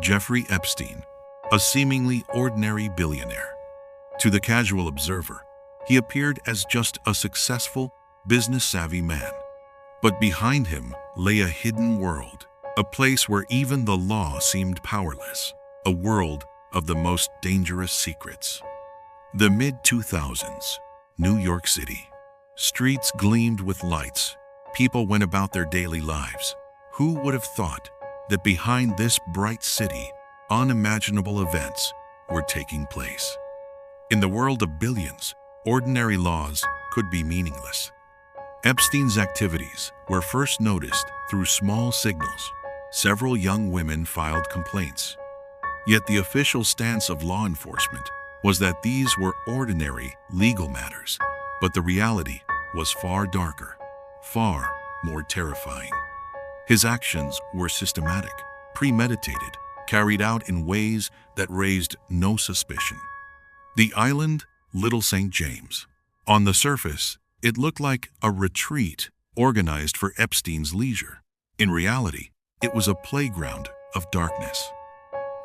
Jeffrey Epstein, a seemingly ordinary billionaire. To the casual observer, he appeared as just a successful, business-savvy man. But behind him lay a hidden world, a place where even the law seemed powerless, a world of the most dangerous secrets. The mid-2000s, New York City. Streets gleamed with lights. People went about their daily lives. Who would have thought that behind this bright city, unimaginable events were taking place? In the world of billions, ordinary laws could be meaningless. Epstein's activities were first noticed through small signals. Several young women filed complaints. Yet the official stance of law enforcement was that these were ordinary legal matters. But the reality was far darker, far more terrifying. His actions were systematic, premeditated, carried out in ways that raised no suspicion. The island, Little St. James. On the surface, it looked like a retreat organized for Epstein's leisure. In reality, it was a playground of darkness.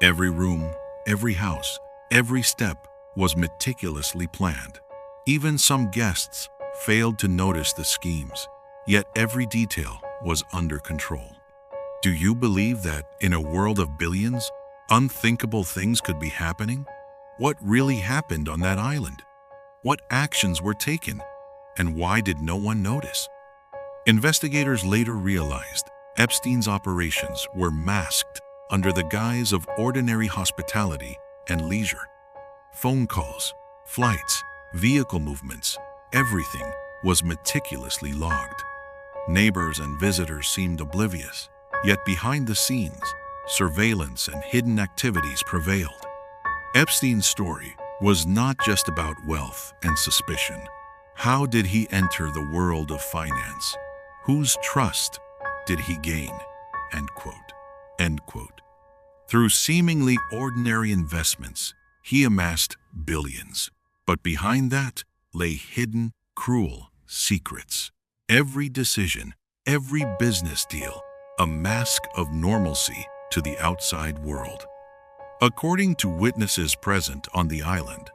Every room, every house, every step was meticulously planned. Even some guests failed to notice the schemes, yet every detail was under control. Do you believe that in a world of billions, unthinkable things could be happening? What really happened on that island? What actions were taken? And why did no one notice? Investigators later realized Epstein's operations were masked under the guise of ordinary hospitality and leisure. Phone calls, flights, vehicle movements, everything was meticulously logged. Neighbors and visitors seemed oblivious, yet behind the scenes, surveillance and hidden activities prevailed. Epstein's story was not just about wealth and suspicion. How did he enter the world of finance? Whose trust did he gain? End quote. End quote. Through seemingly ordinary investments, he amassed billions. But behind that lay hidden, cruel secrets. Every decision, every business deal, a mask of normalcy to the outside world. According to witnesses present on the island,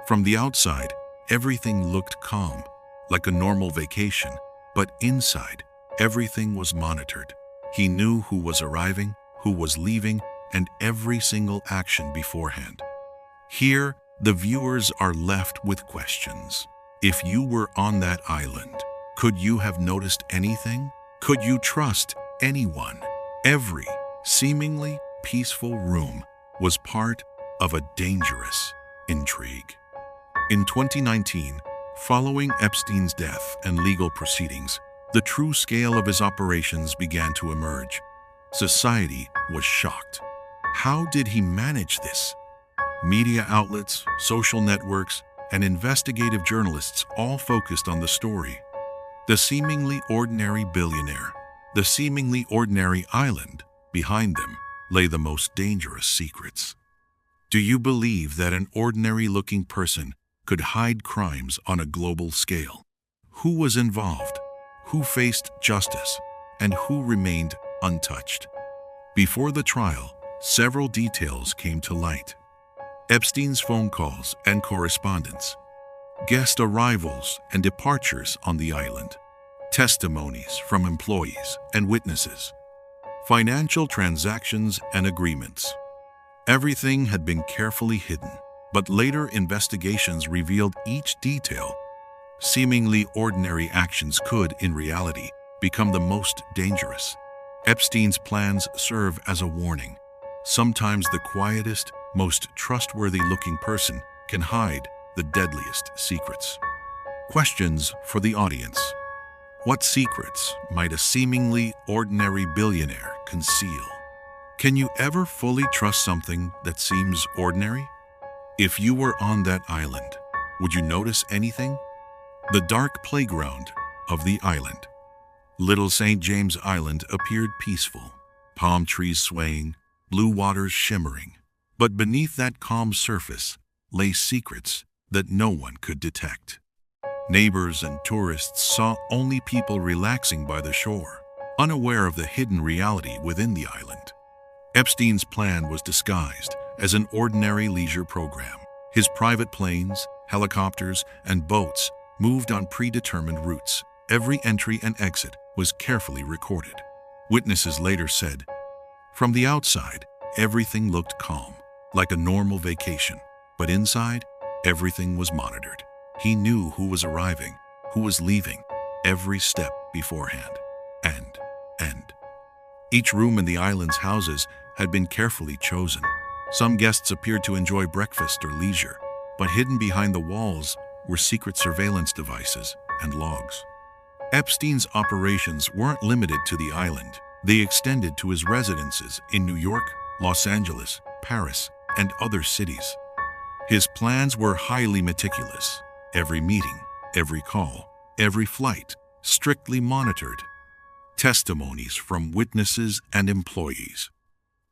from the outside, everything looked calm, like a normal vacation, but inside, everything was monitored. He knew who was arriving, who was leaving, and every single action beforehand. Here, the viewers are left with questions. If you were on that island, could you have noticed anything? Could you trust anyone? Every seemingly peaceful room was part of a dangerous intrigue. In 2019, following Epstein's death and legal proceedings, the true scale of his operations began to emerge. Society was shocked. How did he manage this? Media outlets, social networks, and investigative journalists all focused on the story. The seemingly ordinary billionaire, the seemingly ordinary island, behind them lay the most dangerous secrets. Do you believe that an ordinary-looking person could hide crimes on a global scale? Who was involved? Who faced justice? And who remained untouched? Before the trial, several details came to light. Epstein's phone calls and correspondence, guest arrivals and departures on the island, testimonies from employees and witnesses, financial transactions and agreements. Everything had been carefully hidden, but later investigations revealed each detail. Seemingly ordinary actions could, in reality, become the most dangerous. Epstein's plans serve as a warning. Sometimes the quietest, most trustworthy-looking person can hide the deadliest secrets. Questions for the audience. What secrets might a seemingly ordinary billionaire conceal? Can you ever fully trust something that seems ordinary? If you were on that island, would you notice anything? The dark playground of the island. Little St. James Island appeared peaceful, palm trees swaying, blue waters shimmering. But beneath that calm surface lay secrets that no one could detect. Neighbors and tourists saw only people relaxing by the shore, unaware of the hidden reality within the island. Epstein's plan was disguised as an ordinary leisure program. His private planes, helicopters, and boats moved on predetermined routes. Every entry and exit was carefully recorded. Witnesses later said, "From the outside, everything looked calm, like a normal vacation. But inside, everything was monitored. He knew who was arriving, who was leaving, every step beforehand. And each room in the island's houses had been carefully chosen. Some guests appeared to enjoy breakfast or leisure, but hidden behind the walls were secret surveillance devices and logs. Epstein's operations weren't limited to the island. They extended to his residences in New York, Los Angeles, Paris, and other cities. His plans were highly meticulous. Every meeting, every call, every flight, strictly monitored. Testimonies from witnesses and employees.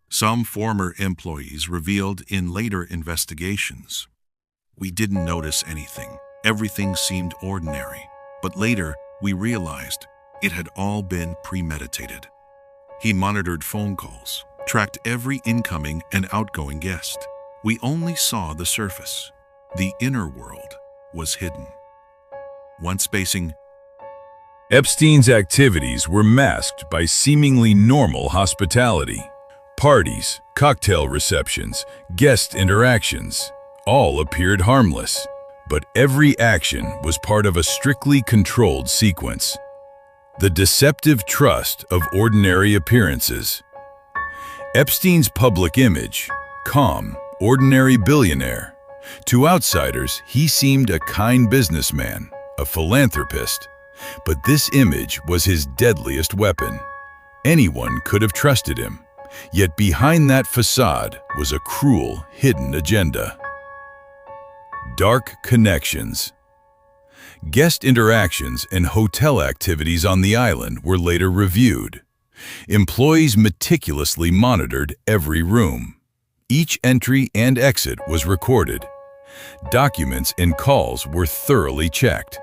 Some former employees revealed in later investigations, "We didn't notice anything. Everything seemed ordinary. But later, we realized it had all been premeditated." He monitored phone calls, tracked every incoming and outgoing guest. We only saw the surface. The inner world was hidden. Once spacing, Epstein's activities were masked by seemingly normal hospitality. Parties, cocktail receptions, guest interactions, all appeared harmless. But every action was part of a strictly controlled sequence. The deceptive trust of ordinary appearances. Epstein's public image, calm, ordinary billionaire. To outsiders, he seemed a kind businessman, a philanthropist. But this image was his deadliest weapon. Anyone could have trusted him. Yet behind that facade was a cruel, hidden agenda. Dark connections. Guest interactions and hotel activities on the island were later reviewed. Employees meticulously monitored every room. Each entry and exit was recorded. Documents and calls were thoroughly checked.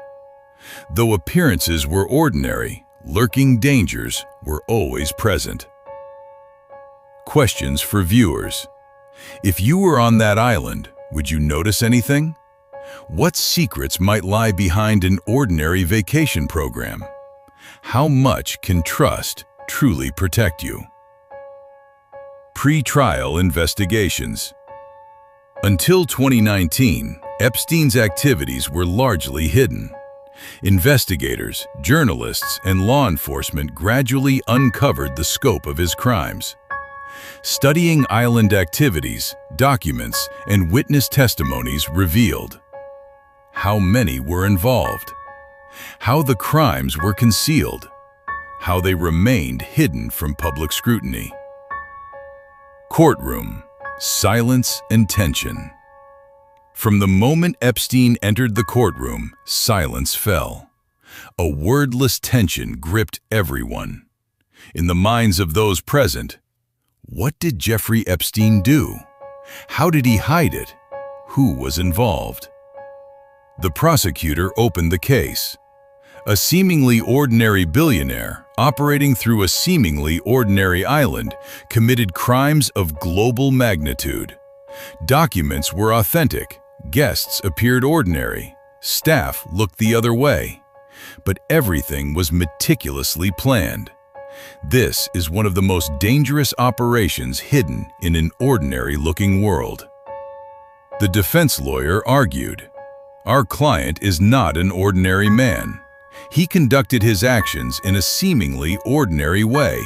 Though appearances were ordinary, lurking dangers were always present. Questions for viewers. If you were on that island, would you notice anything? What secrets might lie behind an ordinary vacation program? How much can trust truly protect you? Pre-trial investigations. Until 2019, Epstein's activities were largely hidden. Investigators, journalists, and law enforcement gradually uncovered the scope of his crimes. Studying island activities, documents, and witness testimonies revealed how many were involved, how the crimes were concealed, how they remained hidden from public scrutiny. Courtroom, silence and tension. From the moment Epstein entered the courtroom, silence fell. A wordless tension gripped everyone. In the minds of those present, what did Jeffrey Epstein do? How did he hide it? Who was involved? The prosecutor opened the case. A seemingly ordinary billionaire, operating through a seemingly ordinary island, committed crimes of global magnitude. Documents were authentic. Guests appeared ordinary. Staff looked the other way. But everything was meticulously planned. This is one of the most dangerous operations hidden in an ordinary-looking world. The defense lawyer argued, "Our client is not an ordinary man. He conducted his actions in a seemingly ordinary way.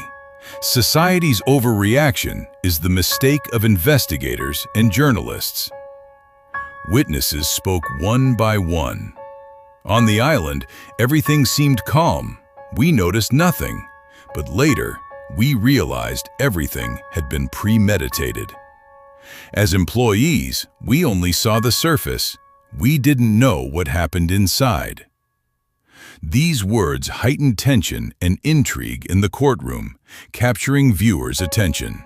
Society's overreaction is the mistake of investigators and journalists." Witnesses spoke one by one. On the island, everything seemed calm. We noticed nothing. But later, we realized everything had been premeditated. As employees, we only saw the surface. We didn't know what happened inside. These words heightened tension and intrigue in the courtroom, capturing viewers' attention.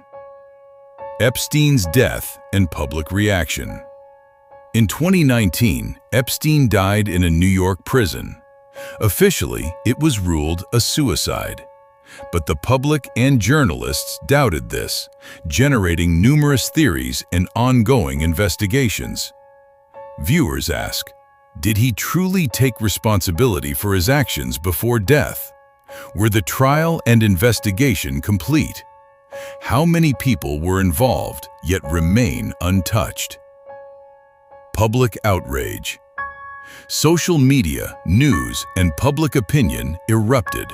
Epstein's death and public reaction. In 2019, Epstein died in a New York prison. Officially, it was ruled a suicide. But the public and journalists doubted this, generating numerous theories and ongoing investigations. Viewers ask, did he truly take responsibility for his actions before death? Were the trial and investigation complete? How many people were involved yet remain untouched? Public outrage. Social media, news, and public opinion erupted.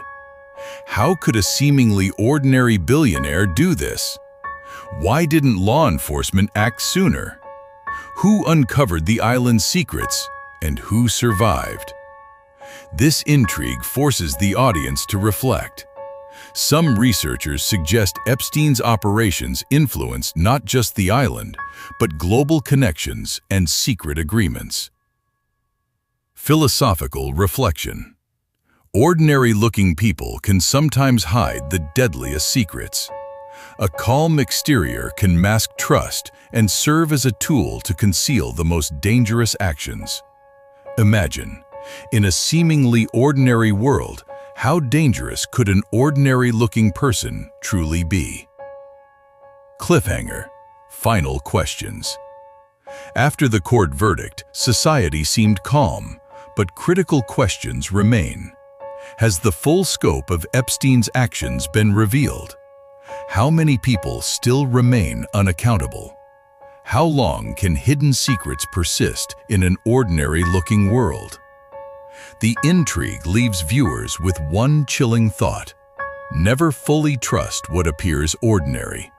How could a seemingly ordinary billionaire do this? Why didn't law enforcement act sooner? Who uncovered the island's secrets, and who survived? This intrigue forces the audience to reflect. Some researchers suggest Epstein's operations influenced not just the island, but global connections and secret agreements. Philosophical reflection. Ordinary-looking people can sometimes hide the deadliest secrets. A calm exterior can mask trust and serve as a tool to conceal the most dangerous actions. Imagine, in a seemingly ordinary world, how dangerous could an ordinary-looking person truly be? Cliffhanger. Final questions. After the court verdict, society seemed calm, but critical questions remain. Has the full scope of Epstein's actions been revealed? How many people still remain unaccountable? How long can hidden secrets persist in an ordinary-looking world? The intrigue leaves viewers with one chilling thought. Never fully trust what appears ordinary.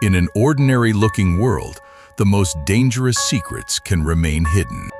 In an ordinary-looking world, the most dangerous secrets can remain hidden.